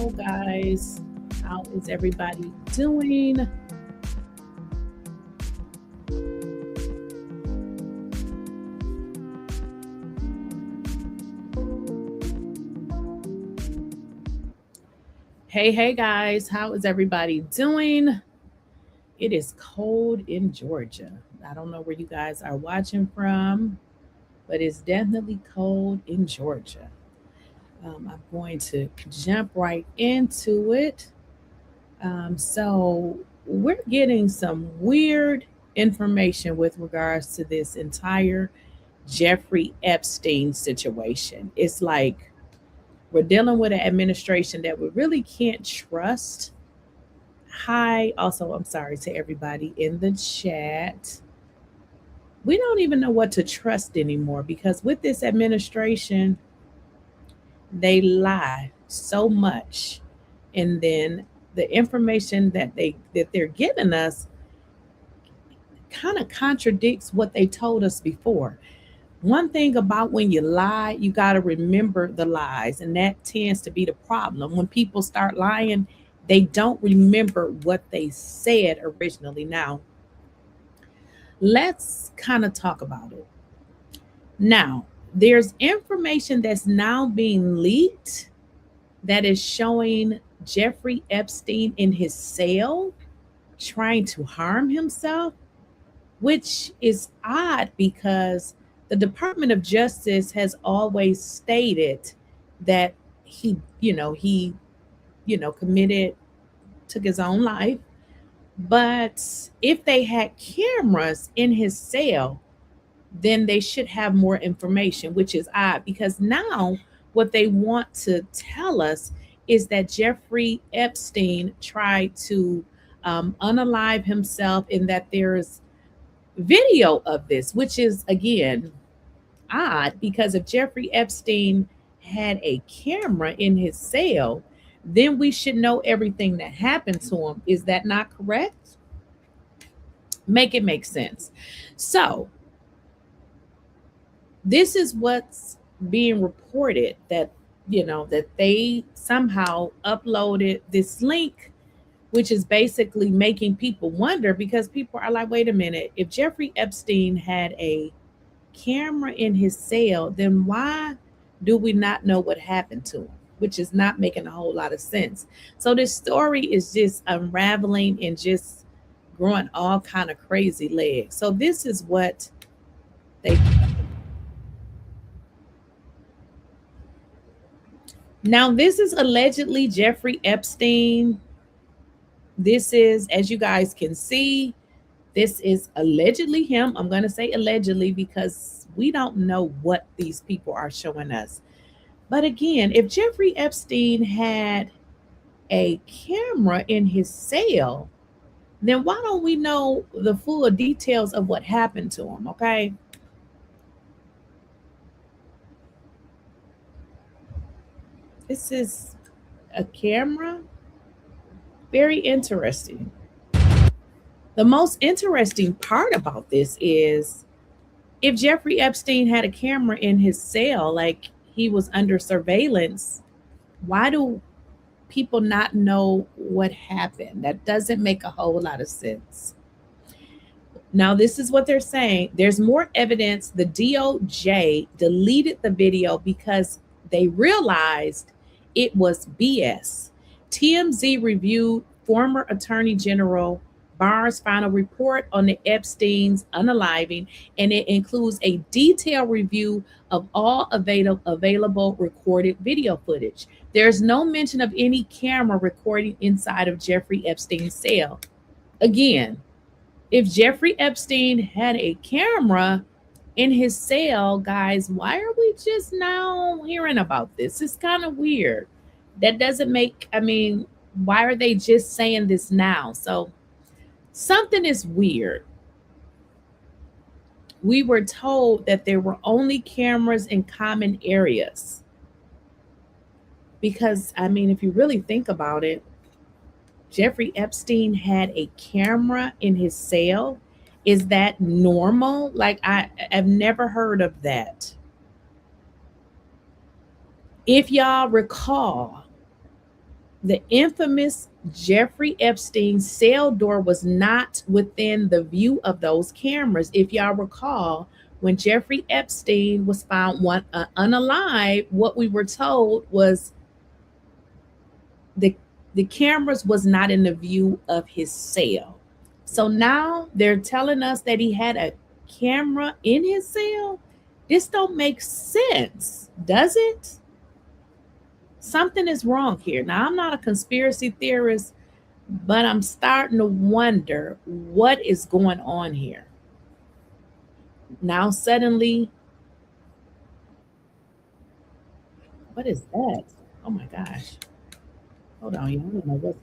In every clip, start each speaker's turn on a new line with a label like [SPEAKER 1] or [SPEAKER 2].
[SPEAKER 1] Hello, guys. How is everybody doing? Hey, guys. How is everybody doing? It is cold in Georgia. I don't know where you guys are watching from, but it's definitely cold in Georgia. I'm going to jump right into it. So we're getting some weird information with regards to this entire Jeffrey Epstein situation. It's like we're dealing with an administration that we really can't trust. Hi, also, I'm sorry to everybody in the chat. We don't even know what to trust anymore because with this administration, they lie so much. And then the information that they're giving us kind of contradicts what they told us before. One thing about when you lie, you got to remember the lies, and that tends to be the problem. When people start lying, they don't remember what they said originally. Now, let's kind of talk about it. Now, there's information that's now being leaked that is showing Jeffrey Epstein in his cell trying to harm himself, which is odd because the Department of Justice has always stated that he committed, took his own life. But if they had cameras in his cell, then they should have more information, which is odd because now what they want to tell us is that Jeffrey Epstein tried to unalive himself and that there's video of this, which is again odd because if Jeffrey Epstein had a camera in his cell, then we should know everything that happened to him. Is that not correct? Make it make sense. So, this is what's being reported that they somehow uploaded this link, which is basically making people wonder because people are like, wait a minute, if Jeffrey Epstein had a camera in his cell, then why do we not know what happened to him? Which is not making a whole lot of sense. So this story is just unraveling and just growing all kind of crazy legs. So this is what they now this is allegedly Jeffrey Epstein. This is, as you guys can see, this is allegedly him. I'm going to say allegedly because we don't know what these people are showing us. But again, if Jeffrey Epstein had a camera in his cell, then why don't we know the full details of what happened to him? Okay. This is a camera. Very interesting. The most interesting part about this is if Jeffrey Epstein had a camera in his cell, like he was under surveillance, why do people not know what happened? That doesn't make a whole lot of sense. Now, this is what they're saying. There's more evidence. The DOJ deleted the video because they realized it was BS. TMZ reviewed former Attorney General Barr's final report on the Epstein's unaliving, and it includes a detailed review of all available recorded video footage. There's no mention of any camera recording inside of Jeffrey Epstein's cell. Again, if Jeffrey Epstein had a camera in his cell, guys, why are we just now hearing about this? It's kind of weird. That doesn't make, why are they just saying this now? So something is weird. We were told that there were only cameras in common areas. Because, if you really think about it, Jeffrey Epstein had a camera in his cell. Is that normal? Like, I've never heard of that. If y'all recall, The infamous Jeffrey Epstein's cell door was not within the view of those cameras. If y'all recall, when Jeffrey Epstein was found unalive, what we were told was the cameras was not in the view of his cell. So now they're telling us that he had a camera in his cell. This don't make sense, does it? Something is wrong here. Now, I'm not a conspiracy theorist, but I'm starting to wonder what is going on here. Now, suddenly, what is that? Oh my gosh. Hold on, y'all. I don't know what's.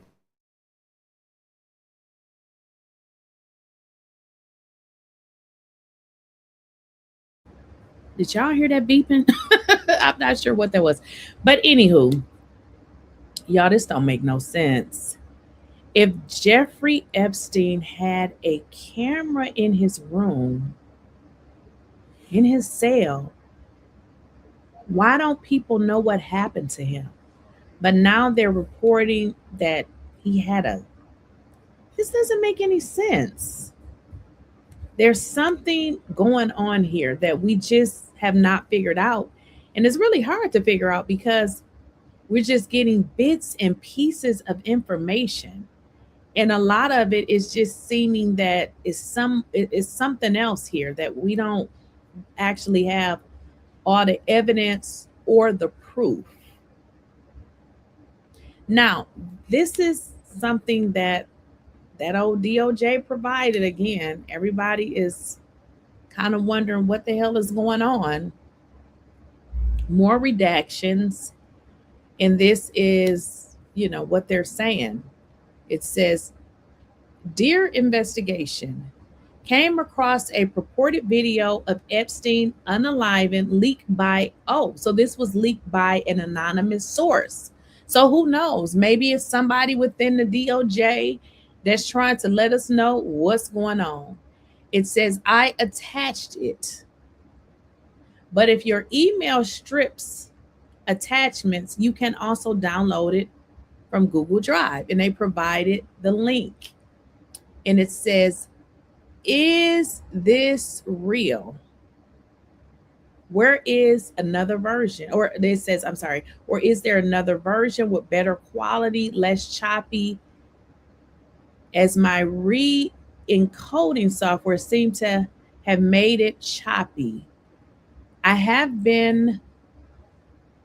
[SPEAKER 1] Did y'all hear that beeping? I'm not sure what that was. But anywho, y'all, this don't make no sense. If Jeffrey Epstein had a camera in his room, in his cell, why don't people know what happened to him? But now they're reporting that he had a. This doesn't make any sense. There's something going on here that we just have not figured out. And it's really hard to figure out because we're just getting bits and pieces of information. And a lot of it is just seeming that it's something else here that we don't actually have all the evidence or the proof. Now, this is something that old DOJ provided again. Everybody is kind of wondering what the hell is going on. More redactions. And this is, what they're saying. It says, "Dear investigation, came across a purported video of Epstein unaliving leaked by, so this was leaked by an anonymous source. So who knows? Maybe it's somebody within the DOJ that's trying to let us know what's going on. It says, I attached it. But if your email strips attachments, you can also download it from Google Drive." And they provided the link. And it says, "Is this real? Where is another version?" Or it says, I'm sorry, "Or is there another version with better quality, less choppy, as my re-encoding software seemed to have made it choppy? I have been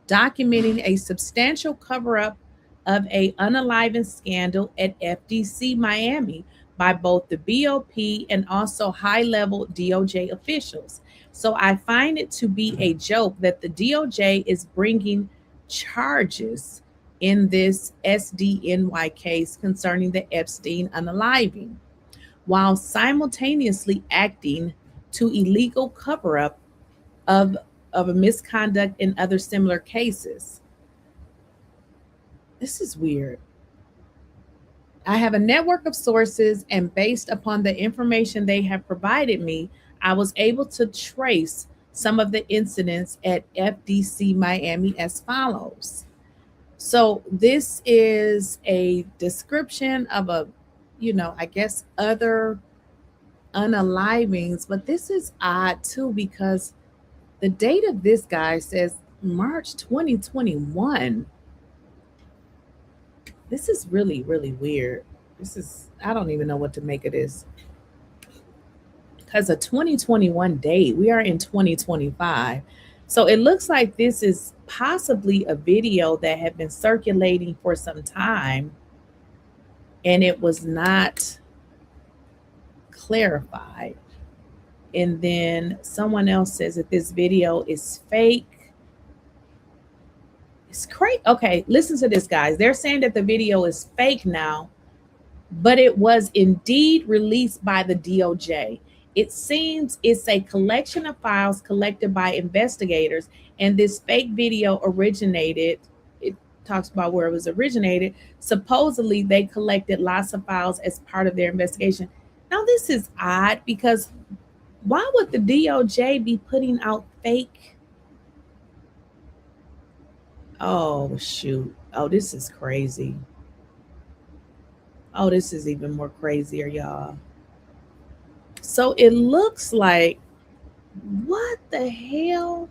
[SPEAKER 1] documenting a substantial cover-up of a unaliving scandal at FDC Miami by both the BOP and also high-level DOJ officials. So I find it to be a joke that the DOJ is bringing charges in this SDNY case concerning the Epstein unaliving, while simultaneously acting to illegal cover-up of a misconduct in other similar cases. This is weird. I have a network of sources, and based upon the information they have provided me, I was able to trace some of the incidents at FDC Miami as follows." So this is a description of I guess other unalivings, but this is odd too because the date of this guy says March 2021. This is really, really weird. I don't even know what to make of this. Because a 2021 date, we are in 2025. So it looks like this is possibly a video that had been circulating for some time and it was not clarified. And then someone else says that this video is fake. It's crazy. Okay, listen to this, guys. They're saying that the video is fake now, but it was indeed released by the DOJ. It seems it's a collection of files collected by investigators, and this fake video originated. It talks about where it was originated. Supposedly, they collected lots of files as part of their investigation. Now, this is odd because why would the DOJ be putting out fake Oh, shoot. Oh, this is crazy. Oh, this is even more crazier, y'all. So it looks like, what the hell?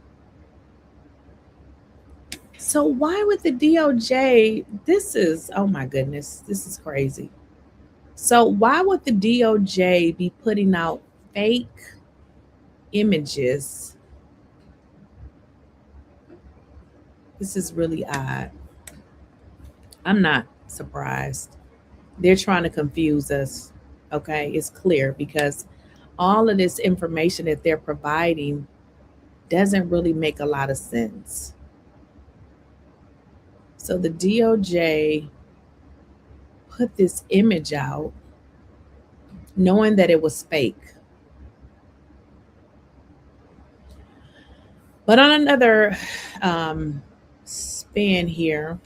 [SPEAKER 1] So why would the DOJ, this is, oh my goodness, this is crazy. So why would the DOJ be putting out fake images? This is really odd. I'm not surprised. They're trying to confuse us. Okay, it's clear because all of this information that they're providing doesn't really make a lot of sense. So the DOJ put this image out knowing that it was fake. But on another spin here,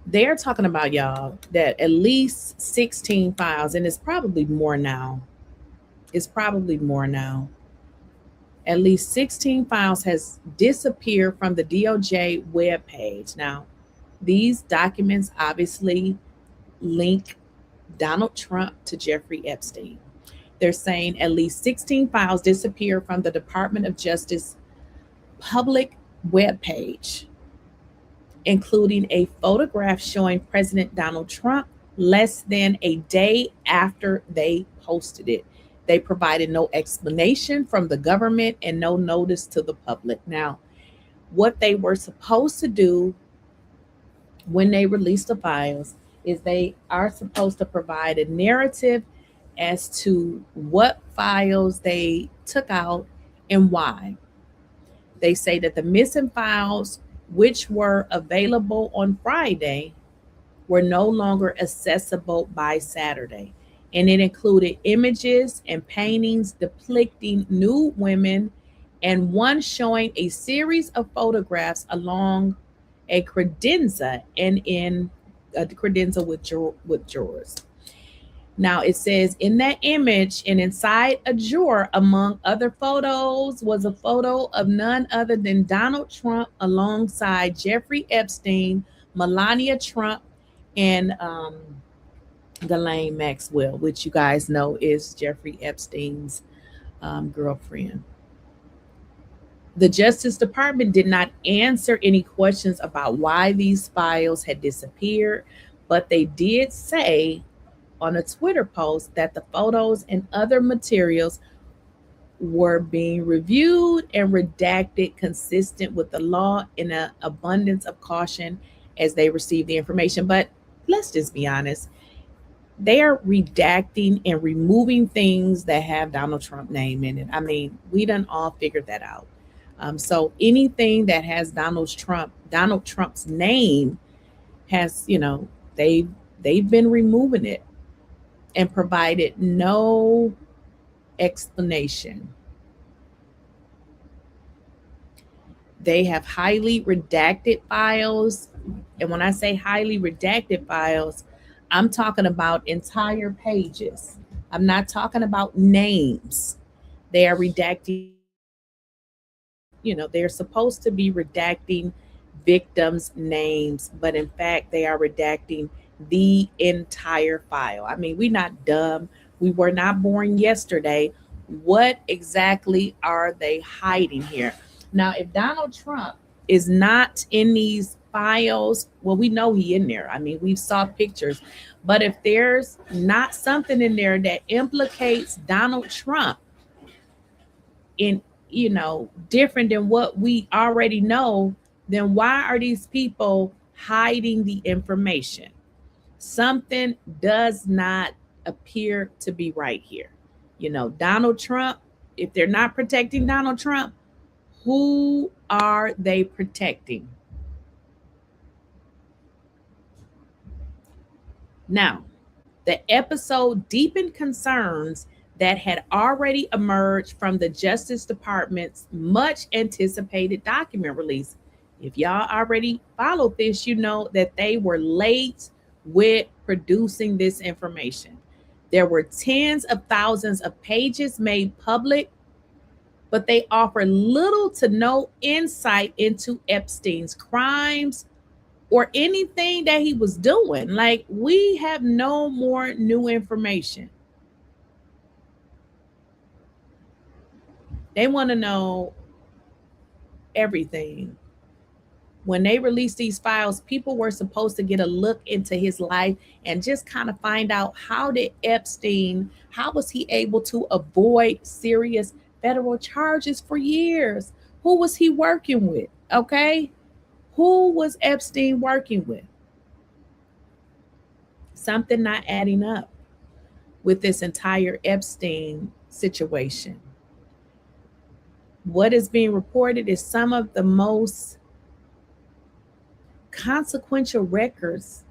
[SPEAKER 1] they're talking about, y'all, that at least 16 files, and it's probably more now. It's probably more now. At least 16 files has disappeared from the DOJ webpage. Now, these documents obviously link Donald Trump to Jeffrey Epstein. They're saying at least 16 files disappeared from the Department of Justice public webpage, including a photograph showing President Donald Trump less than a day after they posted it. They provided no explanation from the government and no notice to the public. Now, what they were supposed to do when they release the files is they are supposed to provide a narrative as to what files they took out and why. They say that the missing files, which were available on Friday, were no longer accessible by Saturday. And it included images and paintings depicting nude women and one showing a series of photographs along a credenza and in a credenza with drawers. Now it says in that image and inside a drawer, among other photos, was a photo of none other than Donald Trump alongside Jeffrey Epstein, Melania Trump, and Ghislaine Maxwell, which you guys know is Jeffrey Epstein's girlfriend. The Justice Department did not answer any questions about why these files had disappeared, but they did say on a Twitter post that the photos and other materials were being reviewed and redacted consistent with the law in an abundance of caution as they received the information. But let's just be honest. They are redacting and removing things that have Donald Trump name in it. I mean, we done all figured that out. So anything that has Donald Trump's name has, they've been removing it and provided no explanation. They have highly redacted files. And when I say highly redacted files, I'm talking about entire pages. I'm not talking about names. They are redacting, they're supposed to be redacting victims' names, but in fact, they are redacting the entire file. I mean, we're not dumb. We were not born yesterday. What exactly are they hiding here? Now, if Donald Trump is not in these files, well, we know he in there. I mean, we saw pictures. But if there's not something in there that implicates Donald Trump in, different than what we already know, then why are these people hiding the information? Something does not appear to be right here. Donald Trump, if they're not protecting Donald Trump, who are they protecting? Now, the episode deepened concerns that had already emerged from the Justice Department's much anticipated document release. If y'all already followed this, you know that they were late with producing this information. There were tens of thousands of pages made public but they offer little to no insight into Epstein's crimes or anything that he was doing. Like, we have no more new information. They want to know everything. When they released these files, people were supposed to get a look into his life and just kind of find out, how was he able to avoid serious federal charges for years? Who was he working with? Okay. Who was Epstein working with? Something not adding up with this entire Epstein situation. What is being reported is some of the most consequential records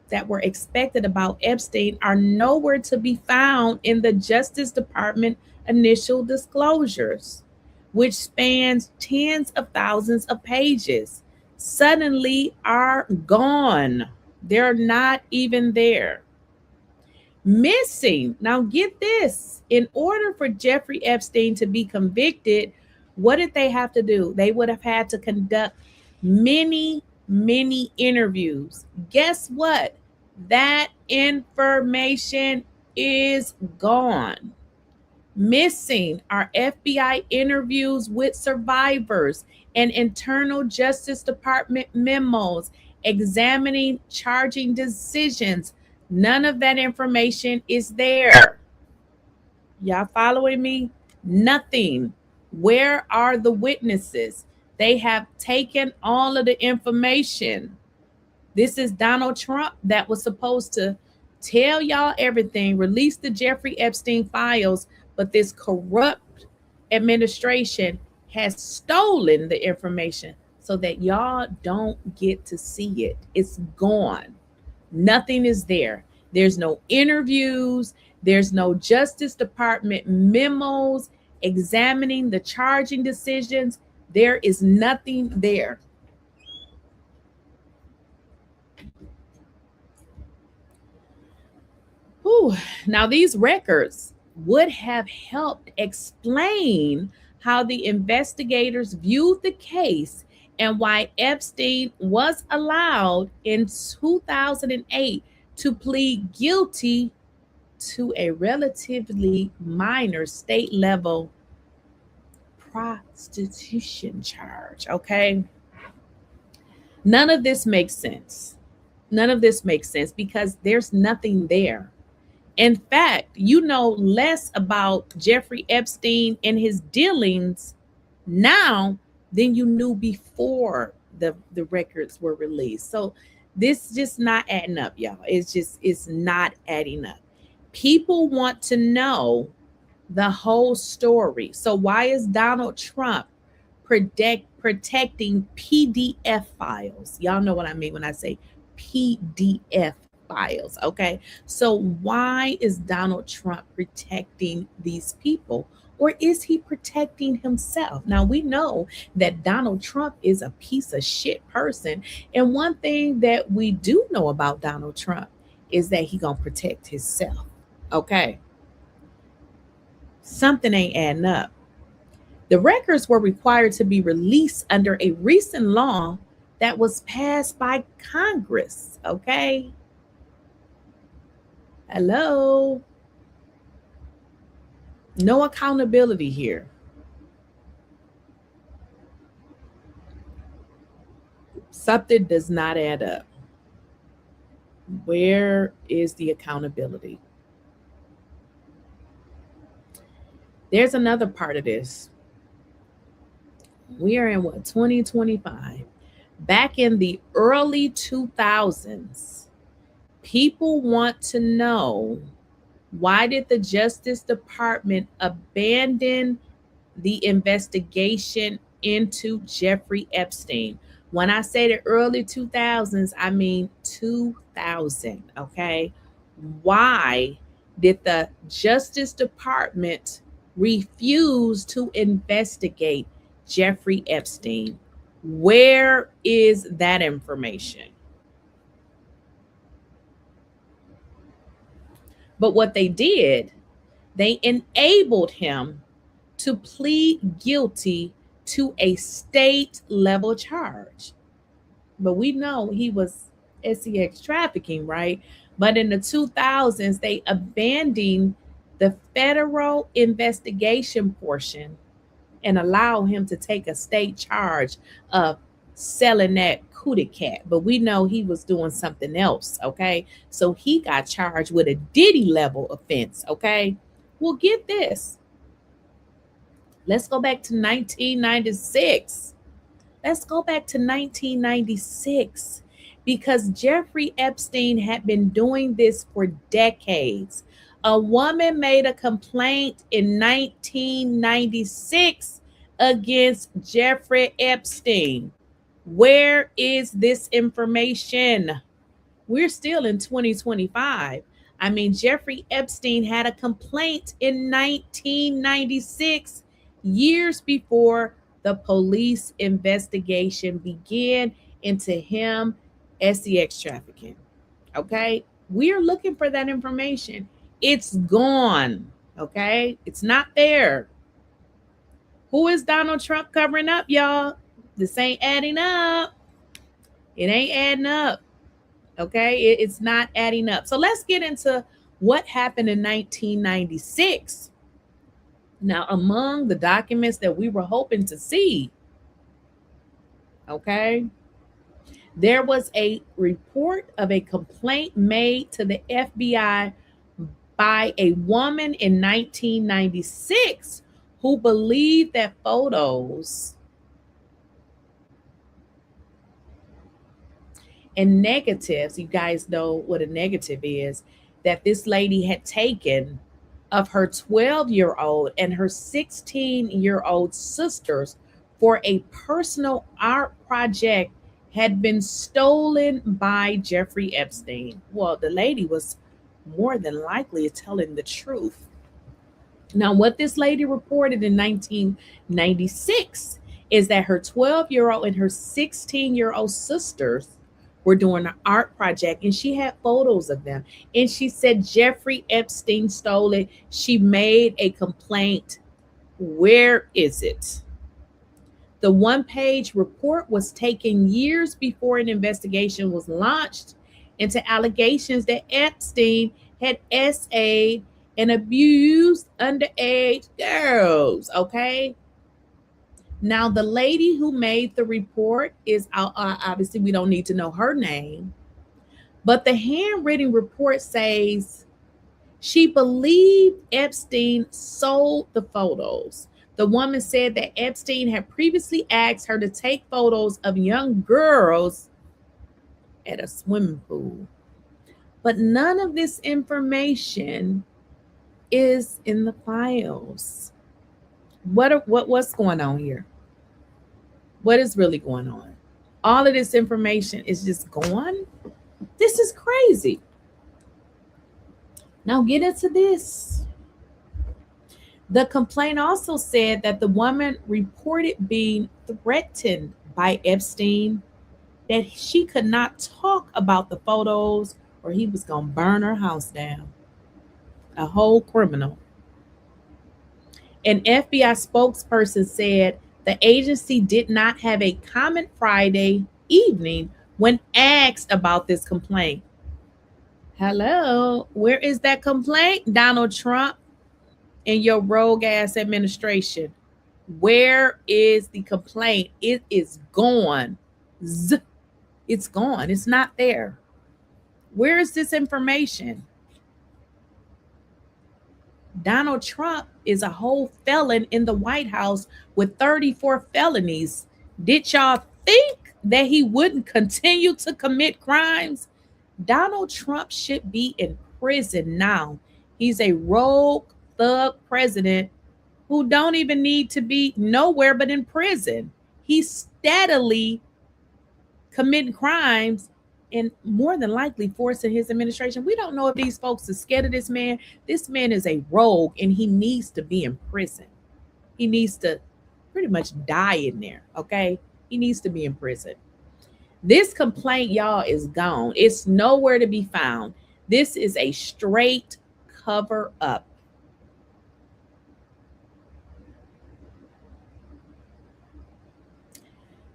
[SPEAKER 1] that were expected about Epstein are nowhere to be found in the Justice Department initial disclosures, which spans tens of thousands of pages. Suddenly are gone. They're not even there. Missing. Now get this. In order for Jeffrey Epstein to be convicted, what did they have to do? They would have had to conduct many interviews. Guess what? That information is gone. Missing are FBI interviews with survivors and internal Justice Department memos examining charging decisions. None of that information is there. Y'all following me? Nothing. Where are the witnesses? They have taken all of the information. This is Donald Trump that was supposed to tell y'all everything, release the Jeffrey Epstein files, but this corrupt administration has stolen the information so that y'all don't get to see it. It's gone. Nothing is there. There's no interviews. There's no Justice Department memos examining the charging decisions. There is nothing there. Whew. Now, these records would have helped explain how the investigators viewed the case and why Epstein was allowed in 2008 to plead guilty to a relatively minor state level prostitution charge. Okay. None of this makes sense. None of this makes sense because there's nothing there. In fact, you know less about Jeffrey Epstein and his dealings now than you knew before the records were released. So this just not adding up, y'all. It's not adding up. People want to know the whole story. So why is Donald Trump protecting PDF files? Y'all know what I mean when I say PDF files, okay? So why is Donald Trump protecting these people? Or is he protecting himself? Now, we know that Donald Trump is a piece of shit person. And one thing that we do know about Donald Trump is that he gonna protect himself, okay? Something ain't adding up. The records were required to be released under a recent law that was passed by Congress, okay? Hello? No accountability here. Something does not add up. Where is the accountability? There's another part of this. We are in what, 2025? Back in the early 2000s, people want to know, why did the Justice Department abandon the investigation into Jeffrey Epstein? When I say the early 2000s, I mean 2000, okay? Why did the Justice Department refuse to investigate Jeffrey Epstein? Where is that information? But what they did, they enabled him to plead guilty to a state level charge. But we know he was sex trafficking, right? But in the 2000s, they abandoned the federal investigation portion and allow him to take a state charge of selling that cootie cat. But we know he was doing something else, okay? So he got charged with a Diddy level offense, okay? Well, get this. Let's go back to 1996. Let's go back to 1996 because Jeffrey Epstein had been doing this for decades. A woman made a complaint in 1996 against Jeffrey Epstein. Where is this information? We're still in 2025. I mean, Jeffrey Epstein had a complaint in 1996, years before the police investigation began into him sex trafficking. Okay? We're looking for that information. It's gone. Okay? It's not there. Who is Donald Trump covering up, y'all? This ain't adding up. It ain't adding up. Okay? It's not adding up. So let's get into what happened in 1996. Now, among the documents that we were hoping to see, okay, there was a report of a complaint made to the FBI by a woman in 1996 who believed that photos and negatives, you guys know what a negative is, that this lady had taken of her 12-year-old and her 16-year-old sisters for a personal art project had been stolen by Jeffrey Epstein. Well, the lady was more than likely telling the truth. Now, what this lady reported in 1996 is that her 12-year-old and her 16-year-old sisters were doing an art project and she had photos of them. And she said Jeffrey Epstein stole it. She made a complaint. Where is it? The one-page report was taken years before an investigation was launched into allegations that Epstein had SA'd and abused underage girls, okay? Now, the lady who made the report is, obviously, we don't need to know her name, but the handwritten report says she believed Epstein sold the photos. The woman said that Epstein had previously asked her to take photos of young girls at a swimming pool. But none of this information is in the files. What's going on here? What is really going on? All of this information is just gone. This is crazy. Now get into this. The complaint also said that the woman reported being threatened by Epstein, that she could not talk about the photos or he was going to burn her house down. A whole criminal. An FBI spokesperson said the agency did not have a comment Friday evening when asked about this complaint. Hello, where is that complaint, Donald Trump and your rogue ass administration? Where is the complaint? It is gone. It's gone. It's not there. Where is this information? Donald Trump is a whole felon in the White House with 34 felonies. Did y'all think that he wouldn't continue to commit crimes? Donald Trump should be in prison now. He's a rogue thug president who don't even need to be nowhere but in prison. He's steadily committing crimes and more than likely forcing his administration. We don't know if these folks are scared of this man. This man is a rogue and he needs to be in prison. He needs to pretty much die in there, okay? He needs to be in prison. This complaint, y'all, is gone. It's nowhere to be found. This is a straight cover up.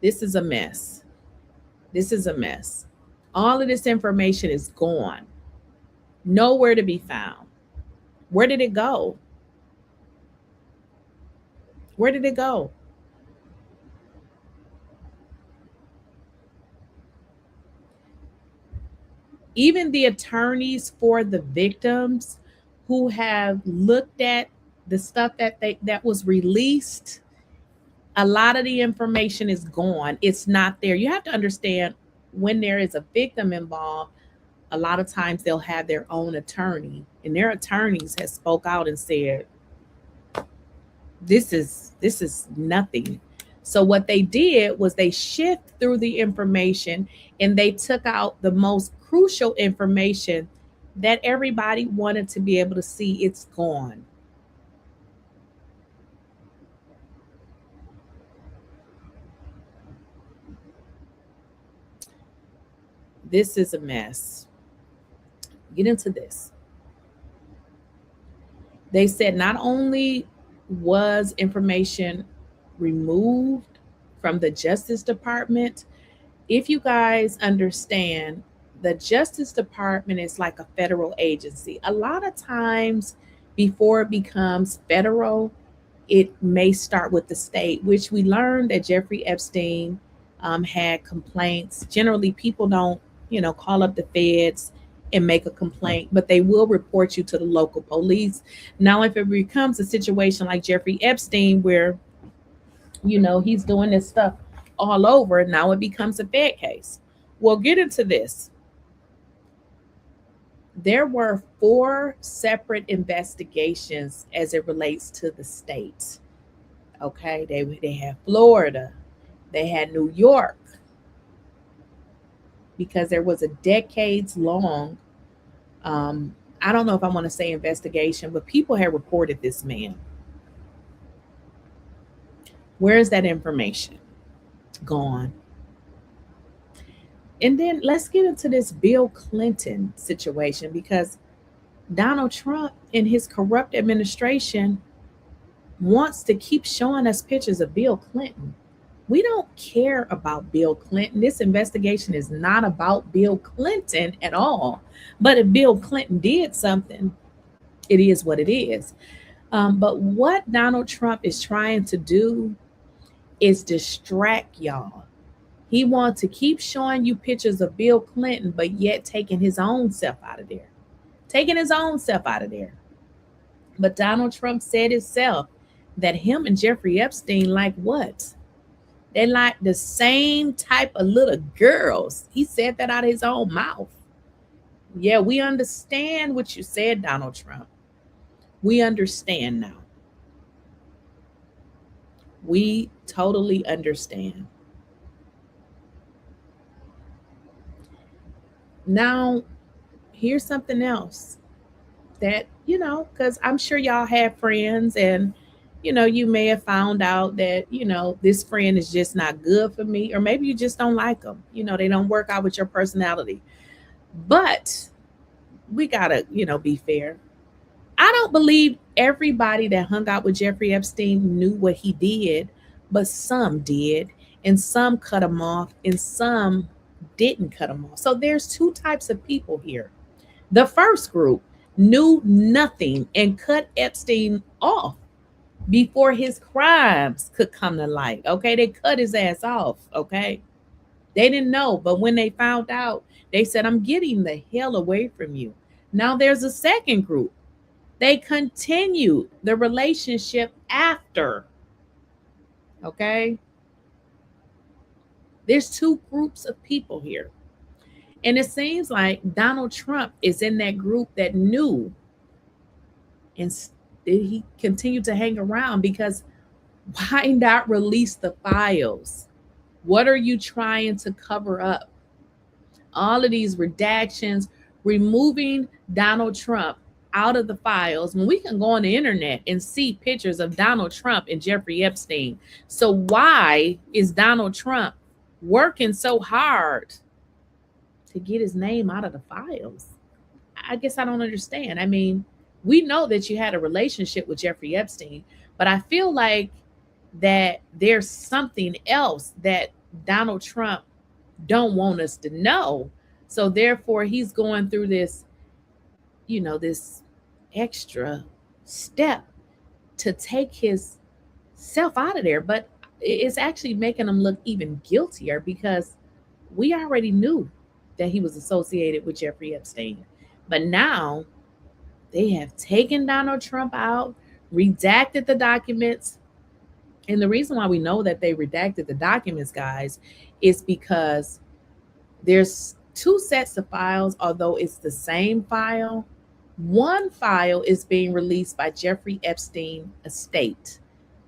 [SPEAKER 1] This is a mess. This is a mess. All of this information is gone. Nowhere to be found. Where did it go? Where did it go? Even the attorneys for the victims who have looked at the stuff that was released, a lot of the information is gone. It's not there. You have to understand, when there is a victim involved, a lot of times they'll have their own attorney, and their attorneys have spoke out and said, this is nothing. So what they did was they shift through the information and they took out the most crucial information that everybody wanted to be able to see. It's gone. This is a mess. Get into this. They said not only was information removed from the Justice Department, if you guys understand, the Justice Department is like a federal agency. A lot of times before it becomes federal, it may start with the state, which we learned that Jeffrey Epstein had complaints. Generally, people don't, call up the feds and make a complaint, but they will report you to the local police. Now, if it becomes a situation like Jeffrey Epstein, where, he's doing this stuff all over, now it becomes a bad case. We'll get into this. There were 4 separate investigations as it relates to the states. Okay, they had Florida, they had New York, because there was a decades-long, I don't know if I want to say investigation, but people had reported this man. Where is that information? Gone. And then let's get into this Bill Clinton situation, because Donald Trump and his corrupt administration wants to keep showing us pictures of Bill Clinton. We don't care about Bill Clinton. This investigation is not about Bill Clinton at all. But if Bill Clinton did something, it is what it is. But what Donald Trump is trying to do is distract y'all. He wants to keep showing you pictures of Bill Clinton, but yet taking his own self out of there. But Donald Trump said himself that him and Jeffrey Epstein like what? They like the same type of little girls. He said that out of his own mouth. Yeah, we understand what you said, Donald Trump. We understand now. We totally understand. Now, here's something else that, because I'm sure y'all have friends, and you may have found out that, this friend is just not good for me, or maybe you just don't like them. They don't work out with your personality. But we gotta, be fair. I don't believe everybody that hung out with Jeffrey Epstein knew what he did, but some did, and some cut him off, and some didn't cut him off. So there's 2 types of people here. The first group knew nothing and cut Epstein off before his crimes could come to light. Okay, they cut his ass off. Okay, they didn't know, but when they found out, they said, I'm getting the hell away from you. Now there's a second group. They continued the relationship after. Okay, there's 2 groups of people here, and it seems like Donald Trump is in that group that knew, and he continued to hang around, because why not release the files? What are you trying to cover up? All of these redactions, removing Donald Trump out of the files, when we can go on the internet and see pictures of Donald Trump and Jeffrey Epstein. So why is Donald Trump working so hard to get his name out of the files? I guess I don't understand. I mean, we know that you had a relationship with Jeffrey Epstein, but I feel like that there's something else that Donald Trump don't want us to know. So therefore he's going through this, this extra step to take his self out of there. But it's actually making him look even guiltier because we already knew that he was associated with Jeffrey Epstein. But now they have taken Donald Trump out, redacted the documents. And the reason why we know that they redacted the documents, guys, is because there's two sets of files, although it's the same file. One file is being released by Jeffrey Epstein estate.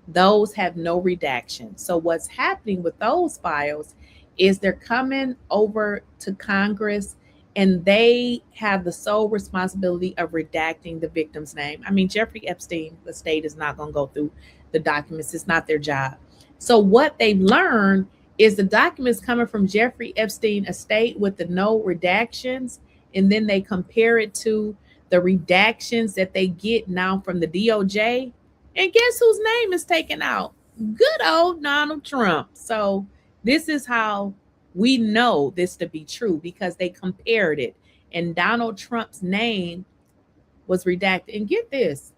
[SPEAKER 1] Those have no redaction. So what's happening with those files is they're coming over to Congress and they have the sole responsibility of redacting the victim's name. I mean, Jeffrey Epstein estate is not going to go through the documents. It's not their job. So what they've learned is the documents coming from Jeffrey Epstein estate with the no redactions, and then they compare it to the redactions that they get now from the DOJ. And guess whose name is taken out? Good old Donald Trump. So this is how we know this to be true, because they compared it and Donald Trump's name was redacted. And get this,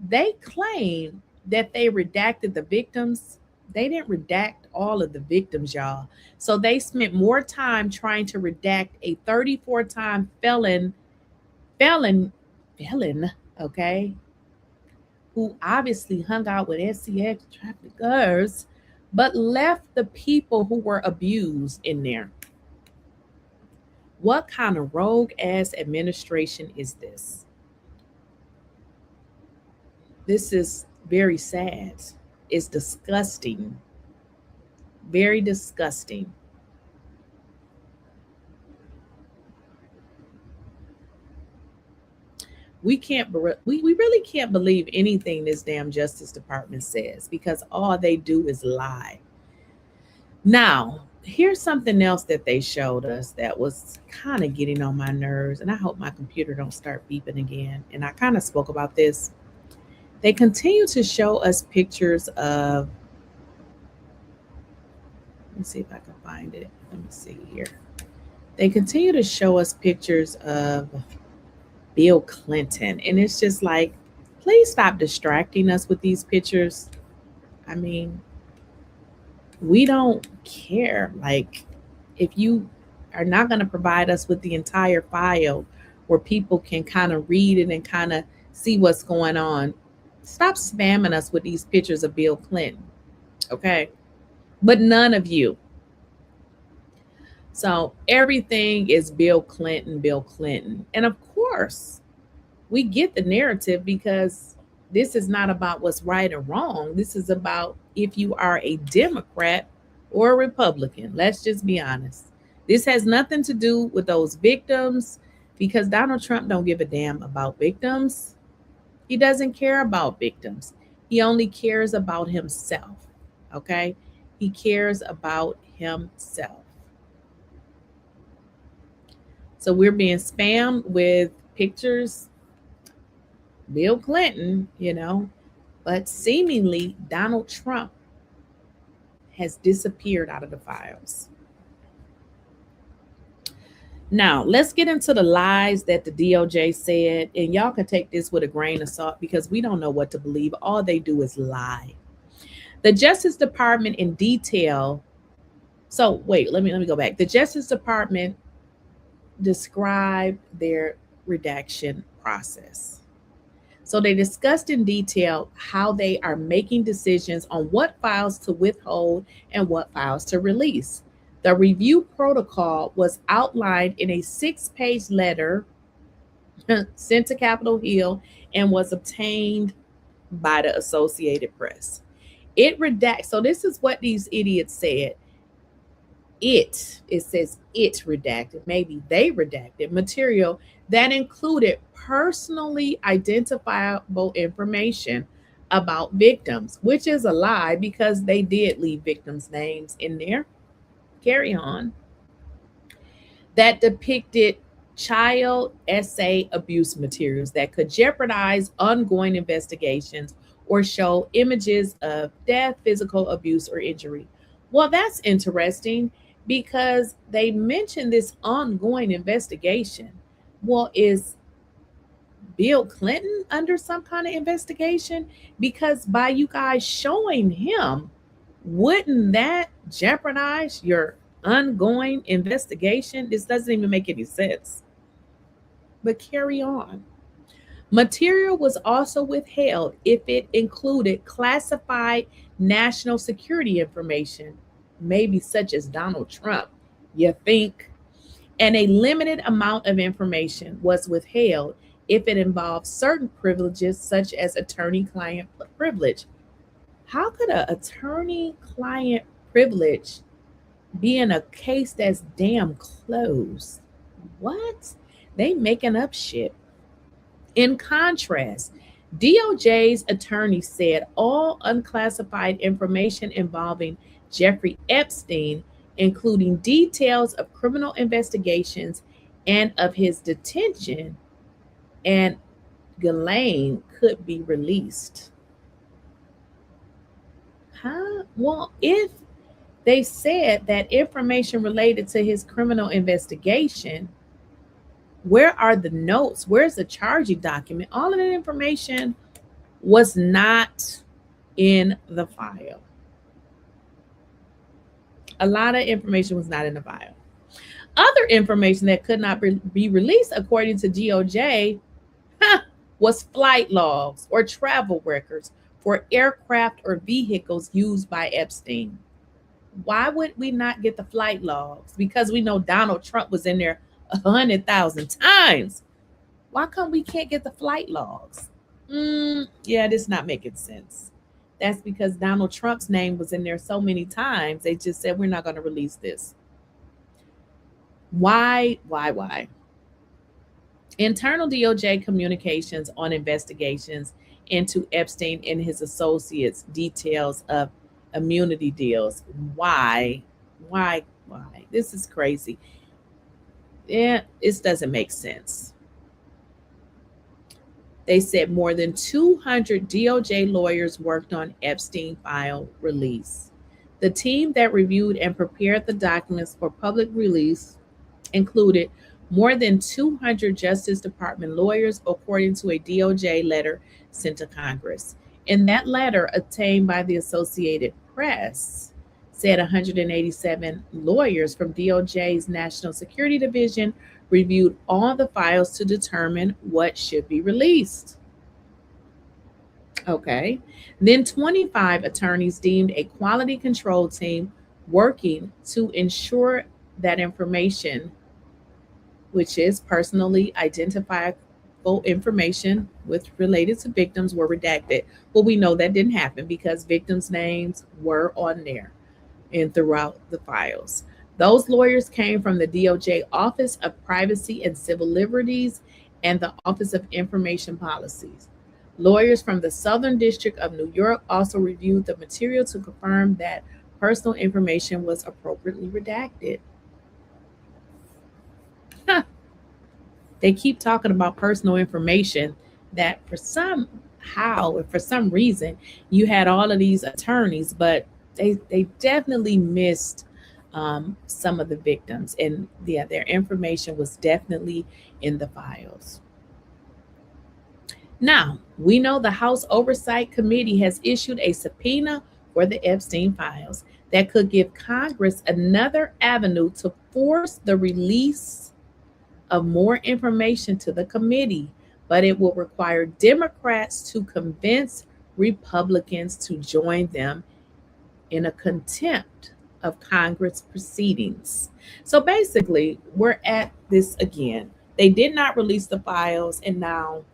[SPEAKER 1] they claim that they redacted the victims. They didn't redact all of the victims, y'all. So they spent more time trying to redact a 34-time felon, okay, who obviously hung out with SCX traffickers, but left the people who were abused in there. What kind of rogue ass administration is this? This is very sad. It's disgusting. Very disgusting. We really can't believe anything this damn Justice Department says, because all they do is lie. Now, here's something else that they showed us that was kind of getting on my nerves, and I hope my computer don't start beeping again. And I kind of spoke about this. They continue to show us pictures of, let me see if I can find it. Let me see here. They continue to show us pictures of Bill Clinton. And it's just like, please stop distracting us with these pictures. I mean, we don't care. Like, if you are not going to provide us with the entire file where people can kind of read it and kind of see what's going on, stop spamming us with these pictures of Bill Clinton. Okay. But none of you. So everything is Bill Clinton, Bill Clinton. And of course, we get the narrative, because this is not about what's right or wrong. This is about if you are a Democrat or a Republican. Let's just be honest. This has nothing to do with those victims, because Donald Trump don't give a damn about victims. He doesn't care about victims. He only cares about himself. Okay? He cares about himself. So we're being spammed with pictures, Bill Clinton, but seemingly Donald Trump has disappeared out of the files. Now, let's get into the lies that the DOJ said, and y'all can take this with a grain of salt, because we don't know what to believe. All they do is lie. The Justice Department in detail. So wait, let me go back. The Justice Department described their redaction process. So they discussed in detail how they are making decisions on what files to withhold and what files to release. The review protocol was outlined in a 6-page letter sent to Capitol Hill and was obtained by the Associated Press. It redacts. So this is what these idiots said. It says it redacted, maybe they redacted material that included personally identifiable information about victims, which is a lie, because they did leave victims' names in there. Carry on. That depicted child essay abuse materials that could jeopardize ongoing investigations or show images of death, physical abuse, or injury. Well, that's interesting because they mentioned this ongoing investigation. Well, is Bill Clinton under some kind of investigation? Because by you guys showing him, wouldn't that jeopardize your ongoing investigation? This doesn't even make any sense. But carry on. Material was also withheld if it included classified national security information, maybe such as Donald Trump, you think? And a limited amount of information was withheld if it involved certain privileges, such as attorney client privilege. How could an attorney client privilege be in a case that's damn closed? What? They making up shit. In contrast, DOJ's attorney said all unclassified information involving Jeffrey Epstein, including details of criminal investigations and of his detention and Ghislaine, could be released. Well, if they said that information related to his criminal investigation, where are the notes? Where's the charging document? All of that information was not in the file. A lot of information was not in the file. Other information that could not be released, according to DOJ, was flight logs or travel records for aircraft or vehicles used by Epstein. Why would we not get the flight logs? Because we know Donald Trump was in there 100,000 times. Why come we can't get the flight logs? Yeah, this is not making sense. That's because Donald Trump's name was in there so many times. They just said, we're not going to release this. Why? Internal DOJ communications on investigations into Epstein and his associates, details of immunity deals. Why? This is crazy. Yeah, it doesn't make sense. They said more than 200 DOJ lawyers worked on Epstein file release. The team that reviewed and prepared the documents for public release included more than 200 Justice Department lawyers, according to a DOJ letter sent to Congress. In that letter, obtained by the Associated Press, said 187 lawyers from DOJ's National Security Division reviewed all the files to determine what should be released. Okay. Then 25 attorneys deemed a quality control team working to ensure that information, which is personally identifiable information related to victims, were redacted. Well, we know that didn't happen because victims' names were on there and throughout the files. Those lawyers came from the DOJ Office of Privacy and Civil Liberties and the Office of Information Policies. Lawyers from the Southern District of New York also reviewed the material to confirm that personal information was appropriately redacted. They keep talking about personal information that for some reason you had all of these attorneys, but they definitely missed some of the victims, and yeah, their information was definitely in the files. Now, we know the House Oversight Committee has issued a subpoena for the Epstein files that could give Congress another avenue to force the release of more information to the committee, but it will require Democrats to convince Republicans to join them in a contempt of Congress proceedings. So basically, we're at this again. They did not release the files, and now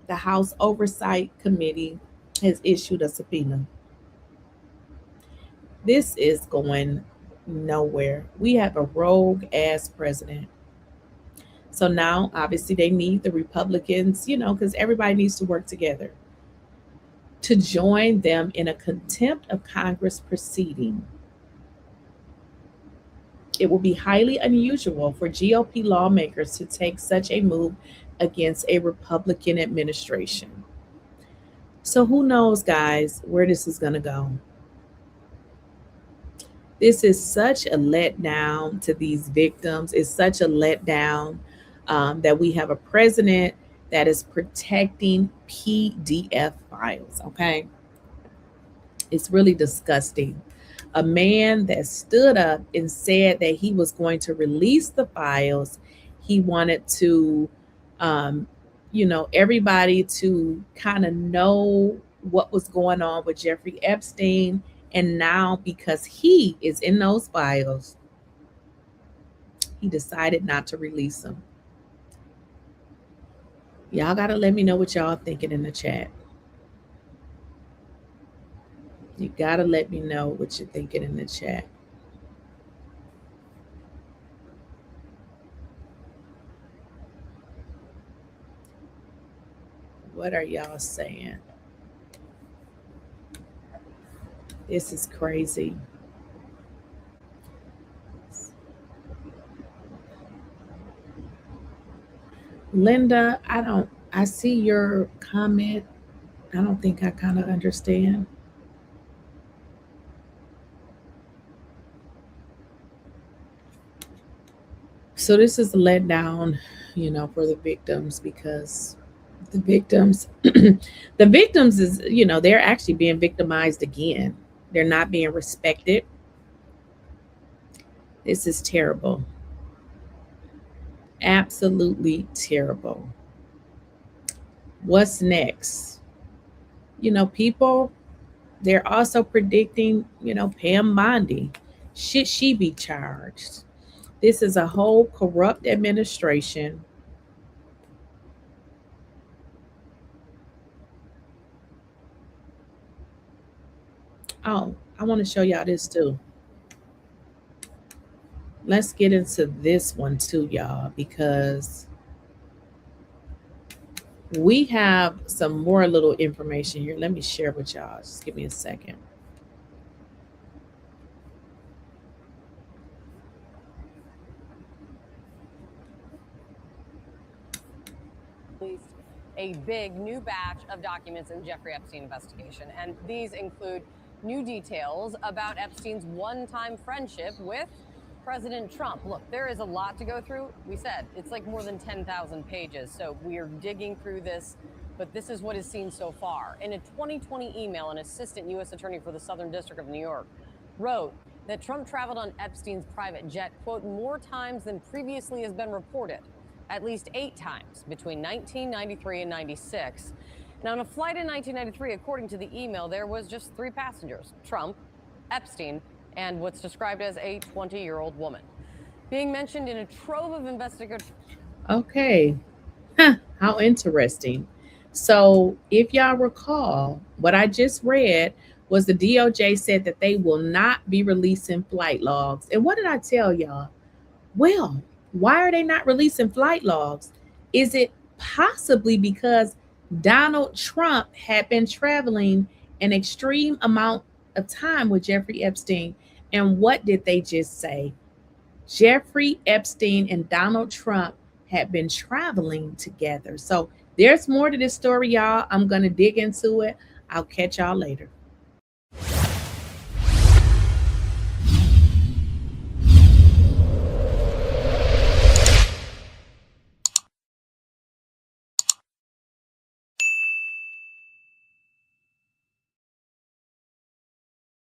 [SPEAKER 1] the House Oversight Committee has issued a subpoena. This is going nowhere. We have a rogue ass president. So now, obviously, they need the Republicans, because everybody needs to work together, to join them in a contempt of Congress proceeding. It will be highly unusual for GOP lawmakers to take such a move against a Republican administration. So who knows, guys, where this is going to go. This is such a letdown to these victims. It's such a letdown that we have a president that is protecting PDF files. Okay. It's really disgusting. A man that stood up and said that he was going to release the files. He wanted to, um, everybody to kind of know what was going on with Jeffrey Epstein. And now, because he is in those files, he decided not to release them. Y'all got to let me know what y'all thinking in the chat. You got to let me know what you're thinking in the chat. What are y'all saying? This is crazy. Linda, I see your comment. I don't think I kind of understand. So this is a letdown, for the victims, because the victims, the victims is, they're actually being victimized again. They're not being respected. This is terrible. Absolutely terrible. What's next? People, they're also predicting, Pam Bondi. Should she be charged? This is a whole corrupt administration. Oh, I want to show y'all this too. Let's get into this one too, y'all, because we have some more little information here. Let me share with y'all. Just give me a second.
[SPEAKER 2] A big new batch of documents in Jeffrey Epstein investigation, and these include new details about Epstein's one-time friendship with President Trump. Look, there is a lot to go through. We said it's like more than 10,000 pages, so we are digging through this, but this is what is seen so far. In a 2020 email, an assistant U.S. attorney for the Southern District of New York wrote that Trump traveled on Epstein's private jet, quote, more times than previously has been reported, at least 8 times between 1993 and 96. Now, on a flight in 1993, according to the email, there was just 3 passengers: Trump, Epstein, and what's described as a 20-year-old woman. Being mentioned in a trove of investigators.
[SPEAKER 1] Okay. How interesting. So, if y'all recall, what I just read was the DOJ said that they will not be releasing flight logs. And what did I tell y'all? Well, why are they not releasing flight logs? Is it possibly because Donald Trump had been traveling an extreme amount of time with Jeffrey Epstein? And what did they just say? Jeffrey Epstein and Donald Trump had been traveling together. So there's more to this story, y'all. I'm going to dig into it. I'll catch y'all later.